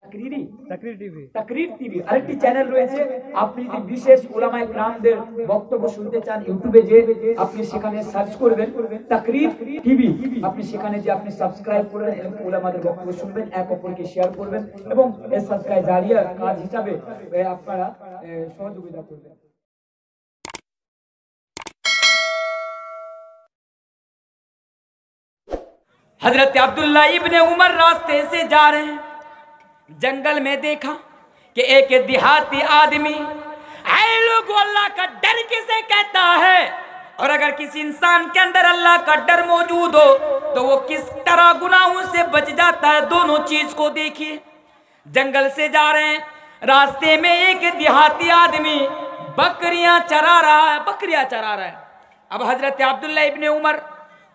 তাকরীর TV আরেকটি channel রয়েছে। আপনি যদি বিশেষ উলামায়ে কেরামদের বক্তব্য শুনতে চান, ইউটিউবে যে আপনি সেখানে সার্চ করবেন তাকরীর টিভি, আপনি সেখানে যে আপনি সাবস্ক্রাইব করবেন এবং উলামাদের বক্তব্য শুনবেন, এক অপরকে শেয়ার করবেন এবং এই সাবস্ক্রাইব জারিয়া কাজ হিসাবে আপনারা সহযোগিতা করবেন। हजरत अब्दुल्ला इब्ने उमर रास्ते से जा रहे हैं, जंगल में देखा कि एक देहाती आदमी, ऐ लोगों अल्लाह का डर किसे कहता है, और अगर किसी इंसान के अंदर अल्लाह का डर मौजूद हो तो वो किस तरह गुनाहों से बच जाता है, दोनों चीज को देखिए। जंगल से जा रहे हैं, रास्ते में एक देहाती आदमी बकरियां चरा रहा है, बकरियां चरा रहा है। अब हजरत अब्दुल्ला इब्ने उमर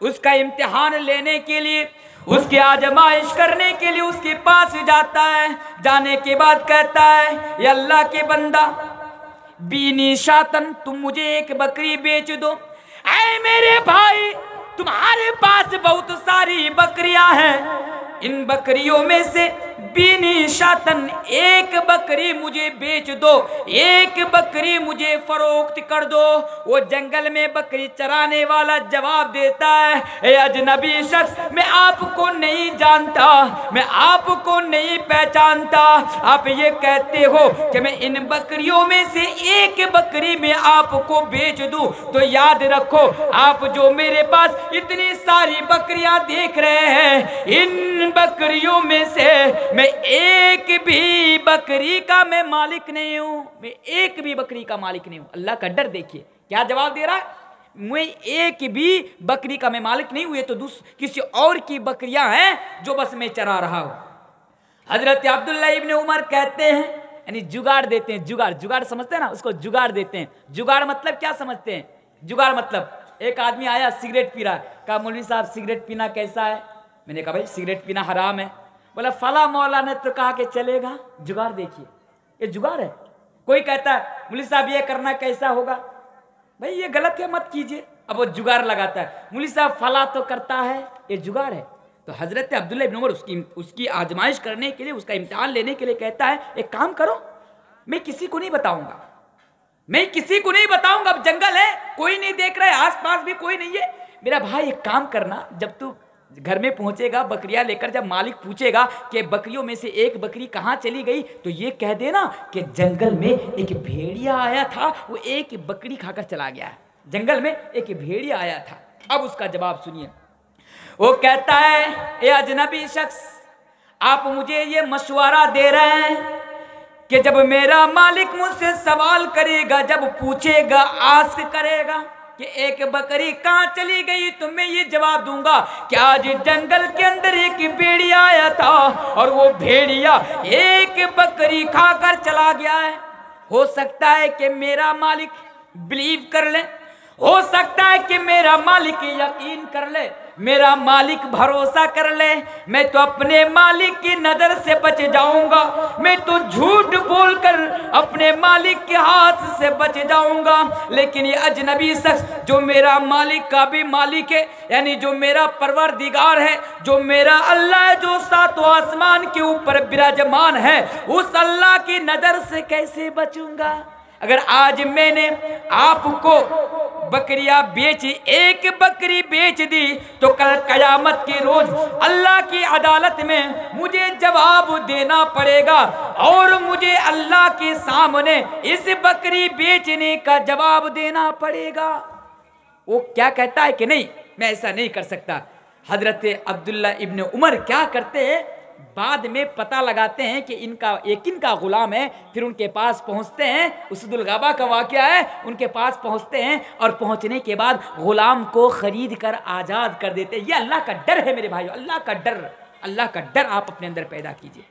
उसका इम्तिहान लेने के लिए, उसकी आजमाइश करने के लिए उसके पास जाता है। जाने के बाद कहता है, ये अल्लाह के बंदा, बीनी शातन, तुम मुझे एक बकरी बेच दो। ऐ मेरे भाई, तुम्हारे पास बहुत सारी बकरियां हैं, इन बकरियों में से बीनी शातन, एक बकरी मुझे बेच दो, एक बकरी मुझे फरोख्त कर दो। वो जंगल में बकरी चराने वाला जवाब देता है, ए अजनबी शख्स, मैं आपको नहीं जानता, मैं आपको नहीं पहचानता। आप ये कहते हो कि मैं इन बकरियों में से एक बकरी में आपको बेच दूं, तो याद रखो, आप जो मेरे पास इतनी सारी बकरियां देख रहे हैं, इन बकरियों में से मैं एक भी बकरी का मैं मालिक नहीं हूं, मैं एक भी बकरी का मालिक नहीं हूं। अल्लाह का डर देखिए, क्या जवाब दे रहा है, मैं एक भी बकरी का मैं मालिक नहीं हुए, तो किसी और की बकरियां हैं जो बस मैं चरा रहा हूं। हजरत अब्दुल्ला इब्ने उमर कहते हैं, यानी जुगाड़ देते हैं, जुगाड़, जुगाड़ समझते हैं ना, उसको जुगाड़ देते हैं। जुगाड़ मतलब क्या समझते हैं? जुगाड़ मतलब एक आदमी आया सिगरेट पी रहा है, कहा मौलवी साहब सिगरेट पीना कैसा है? मैंने कहा भाई सिगरेट पीना हराम है। बोला फला मौला ने तो कहा कि चलेगा। जुगाड़ देखिए, ये जुगाड़ है। कोई कहता है मौलवी साहब ये करना कैसा होगा? भाई ये गलत है, मत कीजिए। अब वो जुगाड़ लगाता है, मौलवी साहब फला तो करता है, ये जुगाड़ है। तो हजरत अब्दुल्ला इब्न उमर उसकी आजमाइश करने के लिए, उसका इम्तिहान लेने के लिए कहता है, एक काम करो, मैं किसी को नहीं बताऊंगा, मैं किसी को नहीं बताऊंगा। अब जंगल है, कोई नहीं देख रहा है, आस पास भी कोई नहीं है। मेरा भाई एक काम करना, जब तू घर में पहुंचेगा बकरियां लेकर, जब मालिक पूछेगा कि बकरियों में से एक बकरी कहाँ चली गई, तो ये कह देना कि जंगल में एक भेड़िया आया था, वो एक बकरी खाकर चला गया है। जंगल में एक भेड़िया आया था। अब उसका जवाब सुनिए। वो कहता है, ए अजनबी शख्स, आप मुझे ये मशवरा दे रहे हैं कि जब मेरा मालिक मुझसे सवाल करेगा, जब पूछेगा, आस्क करेगा कि एक बकरी कहाँ चली गई, तो मैं ये जवाब दूंगा कि आज जंगल के अंदर एक भेड़िया आया था और वो भेड़िया एक बकरी खाकर चला गया है। हो सकता है कि मेरा मालिक बिलीव कर ले, हो सकता है कि मेरा मालिक यकीन कर ले, मेरा मालिक भरोसा कर ले, मैं तो अपने मालिक की नजर से बच जाऊंगा, मैं तो झूठ बोलकर अपने मालिक के हाथ से बच जाऊंगा। लेकिन ये अजनबी शख्स जो मेरा मालिक का भी मालिक है, यानी जो मेरा परवरदिगार है, जो मेरा अल्लाह है, जो सातों आसमान के ऊपर विराजमान है, उस अल्लाह की नजर से कैसे बचूंगा? अगर आज मैंने आपको बकरियां बेची, एक बकरी बेच दी, तो कल कयामत के रोज अल्लाह की अदालत में मुझे जवाब देना पड़ेगा और मुझे अल्लाह के सामने इस बकरी बेचने का जवाब देना पड़ेगा। वो क्या कहता है कि नहीं, मैं ऐसा नहीं कर सकता। हजरत अब्दुल्ला इब्न उमर क्या करते हैं, बाद में पता लगाते हैं कि इनका गुलाम है, फिर उनके पास पहुंचते हैं। उसदुल गबा का वाक़या है, उनके पास पहुंचते हैं और पहुंचने के बाद गुलाम को खरीद कर आज़ाद कर देते हैं। ये अल्लाह का डर है मेरे भाइयों, अल्लाह का डर, अल्लाह का डर आप अपने अंदर पैदा कीजिए।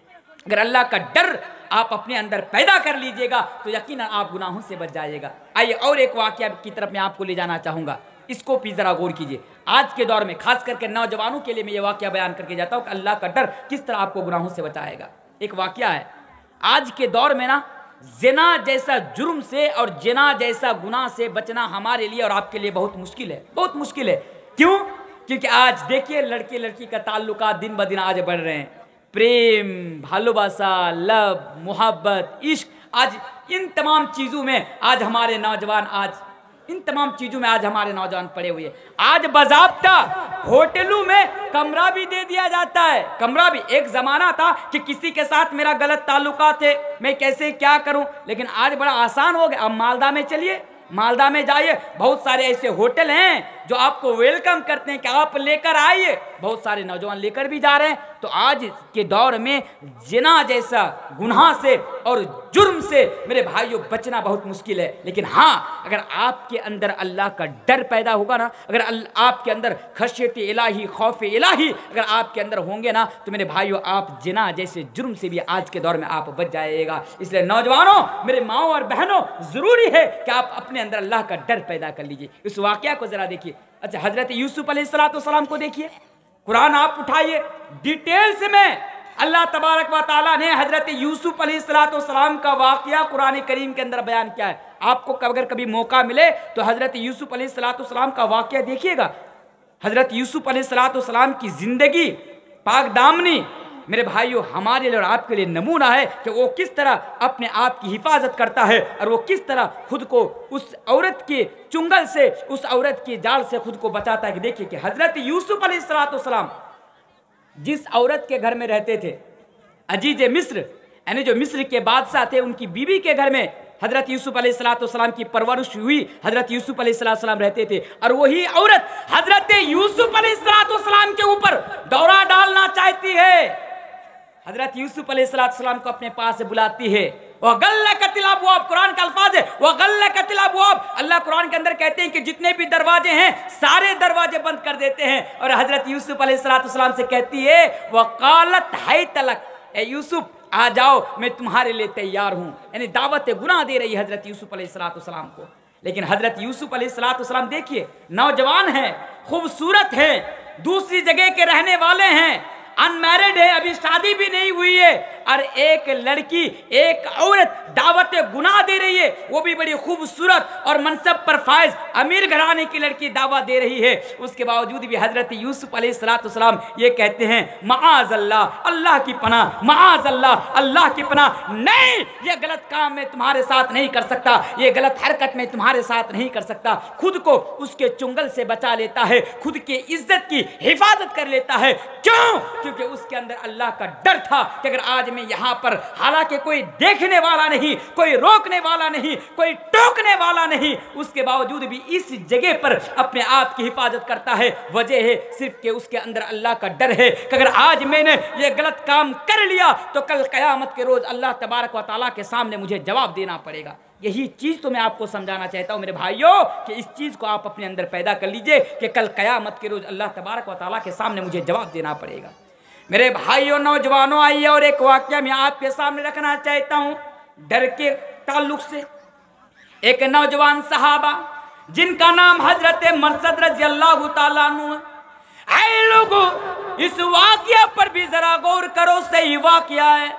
अगर अल्लाह का डर आप अपने अंदर पैदा कर लीजिएगा तो यकीनन आप गुनाहों से बच जाइएगा। आइए और एक वाक़या की तरफ मैं आपको ले जाना चाहूँगा, इसको भी ज़रा गौर कीजिए। आज के दौर में खास करके नौजवानों के लिए मैं ये वाक़या बयान करके जाता हूँ कि अल्लाह का डर किस तरह आपको गुनाहों से बचाएगा। एक वाक़या है, आज के दौर में ना ज़िना जैसा जुर्म से और ज़िना जैसा गुनाह से बचना हमारे लिए और आपके लिए बहुत मुश्किल है, बहुत मुश्किल है। क्यों? क्योंकि आज देखिए लड़के लड़की का ताल्लुकात दिन ब दिन आज बढ़ रहे हैं। प्रेम, भालोबासा, लव, मोहब्बत, इश्क, आज इन तमाम चीज़ों में आज हमारे नौजवान पड़े हुए हैं। आज बाज़ाब्ता होटलों में कमरा भी दे दिया जाता है। कमरा भी, एक ज़माना था कि किसी के साथ मेरा गलत ताल्लुकात थे, मैं कैसे क्या करूं, लेकिन आज बड़ा आसान हो गया। अब मालदा में चलिए, मालदा में जाइए, बहुत सारे ऐसे होटल हैं जो आपको वेलकम करते हैं कि आप लेकर आइए। बहुत सारे नौजवान लेकर भी जा रहे हैं। तो आज के दौर में जिना जैसा गुनाह से और जुर्म से मेरे भाइयों बचना बहुत मुश्किल है। लेकिन हाँ, अगर आपके अंदर अल्लाह का डर पैदा होगा ना, अगर आपके अंदर खशियत इलाही, खौफ इलाही अगर आपके अंदर होंगे ना, तो मेरे भाइयों आप जिना जैसे जुर्म से भी आज के दौर में आप बच जाइएगा। इसलिए नौजवानों, मेरे माओ और बहनों, ज़रूरी है कि आप अपने अंदर अल्लाह का डर पैदा कर लीजिए। इस वाक़या को ज़रा देखिए। अच्छा, हज़रत यूसुफ अलैहिस्सलाम को देखिए, कुरान आप उठाइए, डिटेल्स में अल्लाह तबारक व तआला ने हज़रत यूसुफ अलैहिस्सलाम का वाक़या कुरान करीम के अंदर बयान किया है। आपको अगर कभी मौका मिले तो हज़रत यूसुफ अलैहिस्सलाम का वाक़या देखिएगा। हज़रत यूसुफ अलैहिस्सलाम की ज़िंदगी पाक दामनी मेरे भाइयों हमारे लिए और आपके लिए नमूना है कि वो किस तरह अपने आप की हिफाजत करता है और वो किस तरह खुद को उस औरत के चुंगल से, उस औरत के जाल से खुद को बचाता है। कि देखिए कि हज़रत यूसुफ अलैहिस्सलाम जिस औरत के घर में रहते थे, अजीज मिस्र, यानी जो मिस्र के बादशाह थे, उनकी बीवी के घर में हज़रत यूसुफ अलैहिस्सलाम की परवरिश हुई। हज़रत यूसुफ अलैहिस्सलाम रहते थे और वही औरत हज़रत यूसुफ अलैहिस्सलाम के ऊपर दौरा डालना चाहती है। हज़रत यूसुफ अलैहिस्सलाम को अपने पास से बुलाती है। वह गल्लकतिल अबवाब, कुरान का अल्फाज है, वह गल्लकतिल अबवाब। अल्लाह कुरान के अंदर कहते हैं कि जितने भी दरवाजे हैं सारे दरवाजे बंद कर देते हैं। और हज़रत यूसुफ अलैहिस्सलाम से कहती है, वह कालत है तलक, ए यूसुफ आ जाओ, मैं तुम्हारे लिए तैयार हूँ। यानी दावत गुनाह दे रही है हज़रत यूसुफ अलैहिस्सलाम को। लेकिन हज़रत यूसुफ अलैहिस्सलाम देखिए, नौजवान हैं, खूबसूरत हैं, दूसरी जगह के रहने वाले हैं, अनमैरिड है, अभी शादी भी नहीं हुई है, और एक लड़की, एक औरत दावत गुनाह दे रही है, वो भी बड़ी खूबसूरत और मनसब पर फायज अमीर घराने की लड़की दावत दे रही है। उसके बावजूद भी हज़रत यूसुफ अलैहिस्सलाम ये कहते हैं, माआज़ अल्लाह, अल्लाह की पनाह, माआज़ अल्लाह, अल्लाह की पनाह, नहीं, ये गलत काम मैं तुम्हारे साथ नहीं कर सकता, ये गलत हरकत मैं तुम्हारे साथ नहीं कर सकता। खुद को उसके चुंगल से बचा लेता है, खुद की इज्जत की हिफाजत कर लेता है। क्यों? क्योंकि उसके अंदर अल्लाह का डर था कि अगर आज मैं यहाँ पर, हालांकि कोई देखने वाला नहीं, कोई रोकने वाला नहीं, कोई टोकने वाला नहीं, उसके बावजूद भी इस जगह पर अपने आप की हिफाजत करता है। वजह है सिर्फ कि उसके अंदर अल्लाह का डर है कि अगर आज मैंने ये गलत काम कर लिया तो कल क़यामत के रोज़ अल्लाह तबारक व तआला के सामने मुझे जवाब देना पड़ेगा। यही चीज़ तो मैं आपको समझाना चाहता हूँ मेरे भाइयों, कि इस चीज़ को आप अपने अंदर पैदा कर लीजिए कि कल क़यामत के रोज़ अल्लाह तबारक व तआला के सामने मुझे जवाब देना पड़ेगा। मेरे भाइयों, नौजवानों, आइए और एक वाक़या मैं आपके सामने रखना चाहता हूँ डर के ताल्लुक से। एक नौजवान सहाबा जिनका नाम हज़रत मरसद रज़ियल्लाहु ताला अन्हु है। ऐ लोगों, इस वाक़या पर भी ज़रा गौर करो, सही वाक़या है।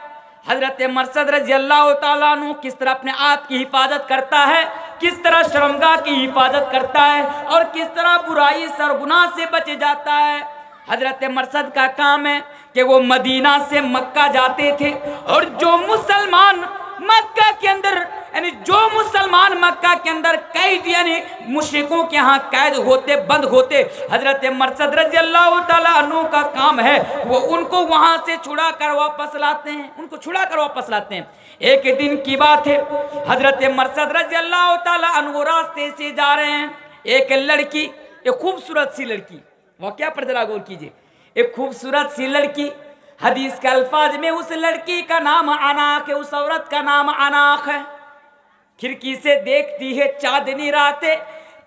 हज़रत मरसद रज़ियल्लाहु ताला अन्हु किस तरह अपने आप की हिफाजत करता है, किस तरह शर्मगाह की हिफाजत करता है और किस तरह बुराई सरगुनाह से बच जाता है। हज़रत मरसद का काम है कि वो मदीना से मक्का जाते थे, और जो मुसलमान मक्का के अंदर, यानी जो मुसलमान मक्का के अंदर कैद, यानी मुशरिकों के यहाँ कैद होते, बंद होते, हज़रत मरसद रज़ियल्लाहु ताला अन्हु का काम है वो उनको वहाँ से छुड़ा कर वापस लाते हैं, उनको छुड़ा कर वापस लाते हैं। एक दिन की बात है, हज़रत मरसद रज़ियल्लाहु ताला अन्हु रास्ते से जा रहे हैं। एक लड़की, एक खूबसूरत सी लड़की, वाक़या पर जरा गौर कीजिए, एक खूबसूरत सी लड़की, हदीस के अल्फाज में उस लड़की का नाम अनाक है, उस औरत का नाम अनाक है। खिड़की से देखती है चांदनी रातें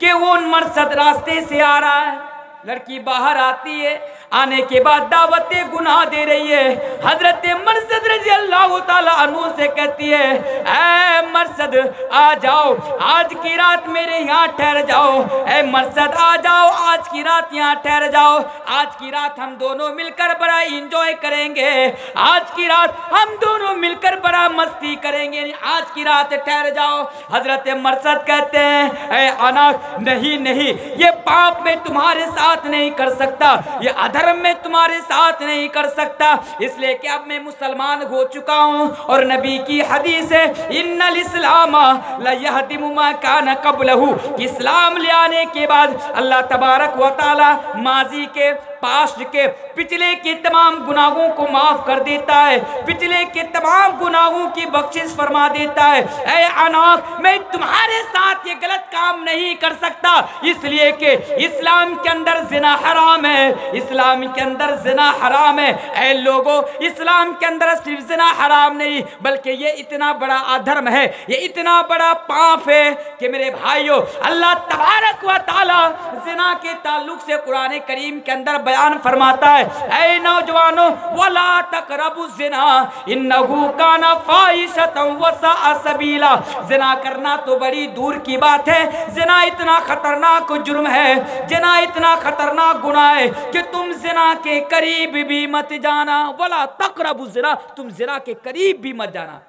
कि वो मरसद रास्ते से आ रहा है। लड़की बाहर आती है, आने के बाद दावत गुनाह दे रही है। हज़रत मरसद रज़ियल्लाहु ताला अन्हु से कहती है, ऐ मरसद आ जाओ, आज की रात मेरे यहाँ ठहर जाओ। ऐ मरसद आ जाओ, आज की रात यहाँ ठहर जाओ। आज की रात हम दोनों मिलकर बड़ा इंजॉय करेंगे, आज की रात हम दोनों मिलकर बड़ा बड़ा मस्ती करेंगे, आज की रात ठहर जाओ। हजरत मरसद कहते हैं ऐ अनाक, नहीं नहीं, ये पाप में तुम्हारे साथ नहीं कर सकता, ये अधर्म में तुम्हारे साथ नहीं कर सकता, इसलिए कि अब मैं मुसलमान हो चुका हूँ और नबी की हदीस है इन्नल इस्लाम ला यहदिमु मा कान क़ब्लहु, इस्लाम ले आने के बाद अल्लाह तबारक व तआला माजी के, पास्ट के, पिछले के तमाम गुनाहों को माफ कर देता है, पिछले के तमाम गुनाहों की बख्शिश फरमा देता है। ऐ अनाक, मैं तुम्हारे साथ ये गलत काम नहीं कर सकता, इसलिए कि इस्लाम के अंदर जिना हराम है, इस्लाम के अंदर जिना हराम है। ऐ लोगों, इस्लाम के अंदर सिर्फ जिना हराम नहीं, बल्कि ये इतना बड़ा अधर्म है, ये इतना बड़ा पाप है कि मेरे भाइयों, अल्लाह तबारक व तआला जिना के ताल्लुक से कुरान करीम के अंदर बयान फरमाता है, ऐ नौजवानों, वला तक़रबु ज़िना इन्नहु काना फ़ाहिशतन व साअ सबीला। ज़िना करना तो बड़ी दूर की बात है, ज़िना इतना खतरनाक जुर्म है, ज़िना इतना खतरनाक गुनाह है कि तुम ज़िना के करीब भी मत जाना। वला तक़रबु ज़िना, तुम ज़िना के करीब भी मत जाना।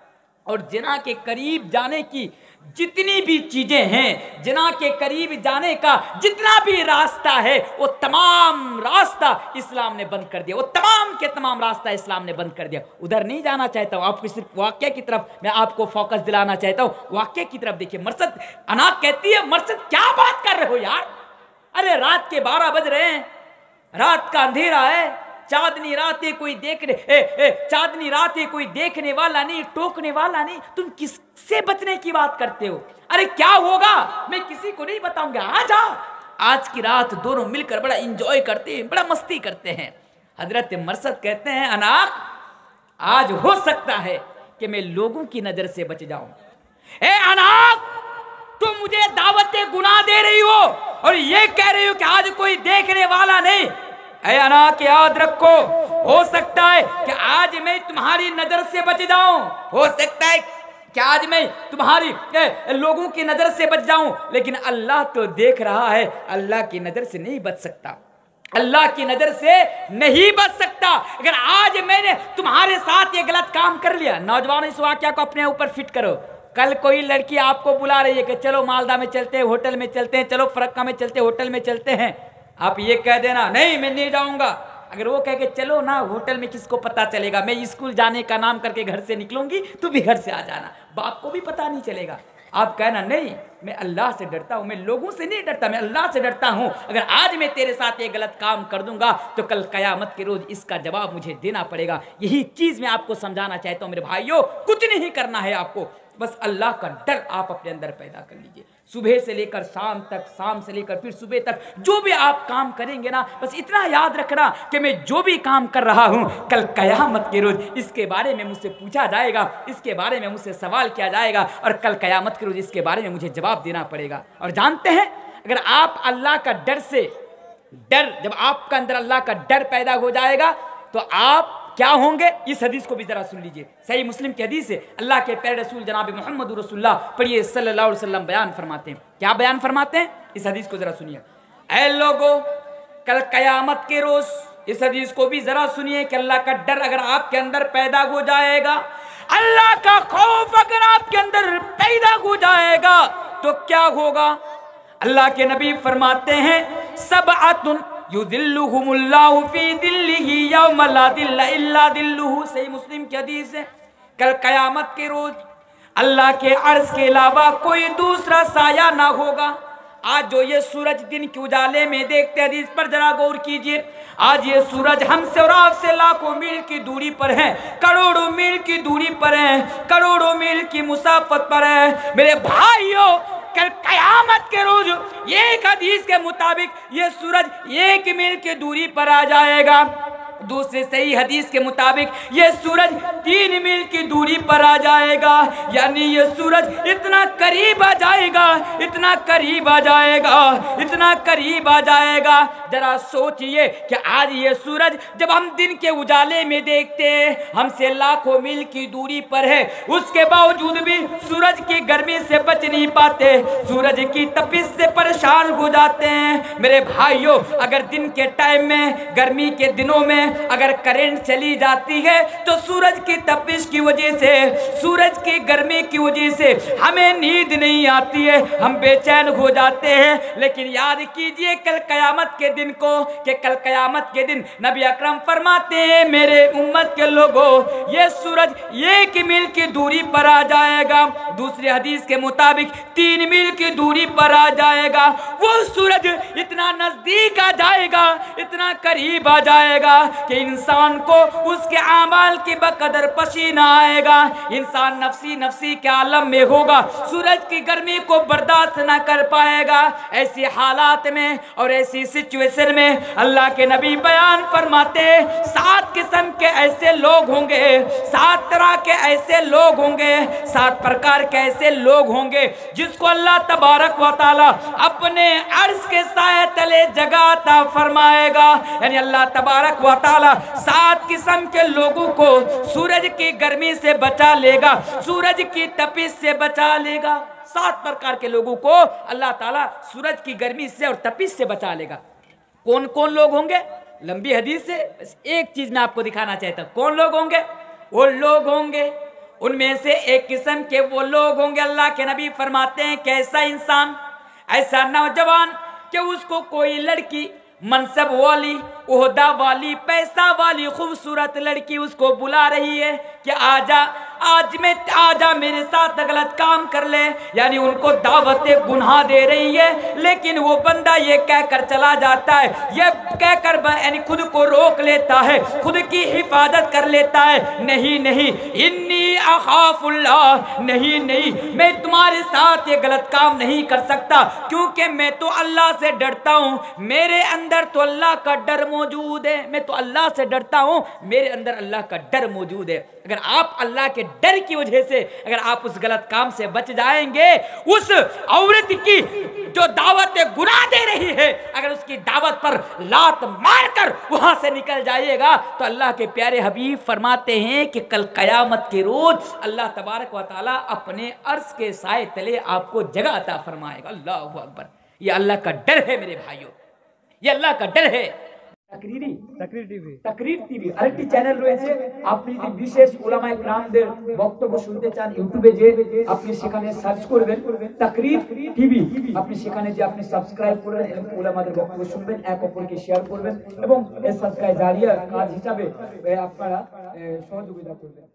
और ज़िना के करीब जाने की जितनी भी चीजें हैं, जिना के करीब जाने का जितना भी रास्ता है, वो तमाम रास्ता इस्लाम ने बंद कर दिया, वो तमाम के तमाम रास्ता इस्लाम ने बंद कर दिया। उधर नहीं जाना चाहता हूँ, आपको सिर्फ वाक्य की तरफ मैं आपको फोकस दिलाना चाहता हूँ। वाक्य की तरफ देखिए। मरसद अनाक कहती है, मरसद क्या बात कर रहे हो यार, अरे रात के 12 बज रहे हैं, रात का अंधेरा है, चांदनी रात है, कोई देखने चांदनी रात है, कोई देखने वाला नहीं, टोकने वाला नहीं, तुम किससे बचने की बात करते हो? अरे क्या होगा मैं किसी को नहीं बताऊंगा, आ जा। आज की रात दोनों मिलकर बड़ा एंजॉय करते हैं, बड़ा मस्ती करते हैं। हजरत मरसद कहते हैं, अनाक, आज हो सकता है कि मैं लोगों की नजर से बच जाऊं। ए अनाक, तुम मुझे दावत गुनाह दे रही हो और ये कह रही हो कि आज कोई देखने वाला नहीं। ऐ अनाक, याद रखो, हो सकता है कि आज मैं तुम्हारी नजर से बच जाऊं, हो सकता है कि आज मैं तुम्हारी लोगों की नजर से बच जाऊं, लेकिन अल्लाह तो देख रहा है, अल्लाह की नजर से नहीं बच सकता, अल्लाह की नजर से नहीं बच सकता। अगर आज मैंने तुम्हारे साथ ये गलत काम कर लिया, नौजवानों इस वाक्या को अपने ऊपर फिट करो। कल कोई लड़की आपको बुला रही है कि चलो मालदा में चलते हैं, होटल में चलते हैं, चलो फरक्का में चलते हैं, होटल में चलते हैं, आप ये कह देना नहीं मैं नहीं जाऊंगा। अगर वो कह के चलो ना होटल में, किसको पता चलेगा, मैं स्कूल जाने का नाम करके घर से निकलूंगी, तू भी घर से आ जाना, बाप को भी पता नहीं चलेगा। आप कहना नहीं मैं अल्लाह से डरता हूं, मैं लोगों से नहीं डरता, मैं अल्लाह से डरता हूं। अगर आज मैं तेरे साथ ये गलत काम कर दूंगा तो कल कयामत के रोज इसका जवाब मुझे देना पड़ेगा। यही चीज मैं आपको समझाना चाहता हूं मेरे भाइयों। कुछ नहीं करना है आपको, बस अल्लाह का डर आप अपने अंदर पैदा कर लीजिए। सुबह से लेकर शाम तक, शाम से लेकर फिर सुबह तक जो भी आप काम करेंगे ना, बस इतना याद रखना कि मैं जो भी काम कर रहा हूं, कल कयामत के रोज इसके बारे में मुझसे पूछा जाएगा, इसके बारे में मुझसे सवाल किया जाएगा और कल कयामत के रोज इसके बारे में मुझे जवाब देना पड़ेगा। और जानते हैं, अगर आप अल्लाह का डर से जब आपका अंदर अल्लाह का डर पैदा हो जाएगा तो आप क्या होंगे, इस हदीस को भी जरा सुन लीजिए। सही मुस्लिम की हदीस है, अल्लाह के प्यारे रसूल जनाब मोहम्मद रसूलुल्लाह पढ़िए सल्लल्लाहु अलैहि वसल्लम बयान फरमाते हैं। क्या बयान फरमाते हैं, इस हदीस को जरा सुनिए। ऐ लोगों, कल कयामत के रोज इस हदीस को भी जरा सुनिए कि अल्लाह का डर अगर आपके अंदर पैदा हो जाएगा, अल्लाह का खौफ अगर आपके अंदर पैदा हो जाएगा तो क्या होगा। अल्लाह के नबी फरमाते हैं, सबअतुन युदिल्लुहुमुल्लाहु फी दिल्लिही यौम ला दिल्ला इल्ला दिल्लुहु। सही मुस्लिम की हदीस है, कल कयामत के रोज अल्लाह के अर्श के अलावा कोई दूसरा साया ना होगा। आज जो ये सूरज दिन के उजाले में देखते हैं, हदीस पर जरा गौर कीजिए, आज ये सूरज हमसे और आपसे लाखों मील की दूरी पर है, करोड़ों मील की दूरी पर है, करोड़ों मील की मुसाफत पर है। मेरे भाइयों, कल कयामत के रोज एक हदीस के मुताबिक ये सूरज 1 मील की दूरी पर आ जाएगा, दूसरे सही हदीस के मुताबिक ये सूरज 3 मील की दूरी पर आ जाएगा। यानी ये सूरज इतना करीब आ जाएगा, इतना करीब आ जाएगा, इतना करीब आ जाएगा। जरा सोचिए कि आज ये सूरज जब हम दिन के उजाले में देखते हैं, हमसे लाखों मील की दूरी पर है, उसके बावजूद भी सूरज की गर्मी से बच नहीं पाते, सूरज की तपिश से परेशान हो जाते हैं। मेरे भाइयों, अगर दिन के टाइम में, गर्मी के दिनों में अगर करंट चली जाती है तो सूरज की तपिश की वजह से, सूरज की गर्मी की वजह से हमें नींद नहीं आती है, हम बेचैन हो जाते हैं। लेकिन याद कीजिए कल कयामत के दिन को, कि कल कयामत के दिन नबी अकरम फरमाते हैं, मेरे उम्मत के लोगों, ये सूरज 1 मील की दूरी पर आ जाएगा, दूसरी हदीस के मुताबिक 3 मील की दूरी पर आ जाएगा। वो सूरज इतना नजदीक आ जाएगा, इतना करीब आ जाएगा कि इंसान को उसके आमाल की बकदर पसीना आएगा, इंसान नफसी नफसी के आलम में होगा, सूरज की गर्मी को बर्दाश्त ना कर पाएगा। ऐसी हालात में और ऐसी सिचुएशन में अल्लाह के नबी बयान फरमाते, 7 किस्म के ऐसे लोग होंगे, 7 तरह के ऐसे लोग होंगे, 7 प्रकार के ऐसे लोग होंगे जिसको अल्लाह तबारक व तआला अपने अर्श के साए तले जगह अता फरमाएगा। यानी अल्लाह तबारक व तआला 7 किस्म के लोगों को सूरज की गर्मी से बचा लेगा, सूरज की तपिश से बचा लेगा। 7 प्रकार के लोगों को अल्लाह ताला सूरज की गर्मी से और तपिश से बचा लेगा। कौन कौन लोग होंगे? लंबी हदीस से बस एक चीज मैं आपको दिखाना चाहता हूं। कौन लोग होंगे? वो लोग होंगे, उनमें से एक किस्म के वो लोग होंगे, अल्लाह के नबी फरमाते हैं, कैसा इंसान, ऐसा नौजवान कि उसको कोई लड़की मनसब वाली, ओहदा वाली, पैसा वाली खूबसूरत लड़की उसको बुला रही है कि आजा, आजा मेरे साथ गलत काम कर ले, यानी उनको दावत गुनाह दे रही है। लेकिन वो बंदा ये कहकर चला जाता है, ये कहकर यानी खुद को रोक लेता है, खुद की हिफाजत कर लेता है, नहीं नहीं, इन्नी अखाफुल्लाह, नहीं नहीं, मैं तुम्हारे साथ ये गलत काम नहीं कर सकता, क्योंकि मैं तो अल्लाह से डरता हूँ, मेरे अंदर तो अल्लाह का डर मौजूद है, मैं तो अल्लाह से डरता हूँ, मेरे अंदर अल्लाह का डर मौजूद है। अगर आप अल्लाह के डर की वजह से अगर आप उस गलत काम से बच जाएंगे, उस औरत की जो दावत गुनाह दे रही है, अगर उसकी दावत पर लात मारकर वहां से निकल जाइएगा, तो अल्लाह के प्यारे हबीब फरमाते हैं कि कल कयामत के रोज अल्लाह तबारक व तआला अपने अर्श के साए तले आपको जगह अता फरमाएगा। अल्लाहु अकबर। ये अल्लाह का डर है मेरे भाइयों, ये अल्लाह का डर है। तकरीर टीवी আরেকটি চ্যানেল রয়েছে, আপনি যদি বিশেষ উলামায়ে কেরামদের বক্তব্য শুনতে চান, ইউটিউবে যে আপনি সেখানে সার্চ করবেন তাকরীর টিভি, আপনি সেখানে যে আপনি সাবস্ক্রাইব করবেন এবং উলামাদের বক্তব্য শুনবেন, এক অপরকে শেয়ার করবেন এবং এই সাদকায়ে জারিয়া কাজ হিসাবে আপনারা সহযোগিতা করবেন।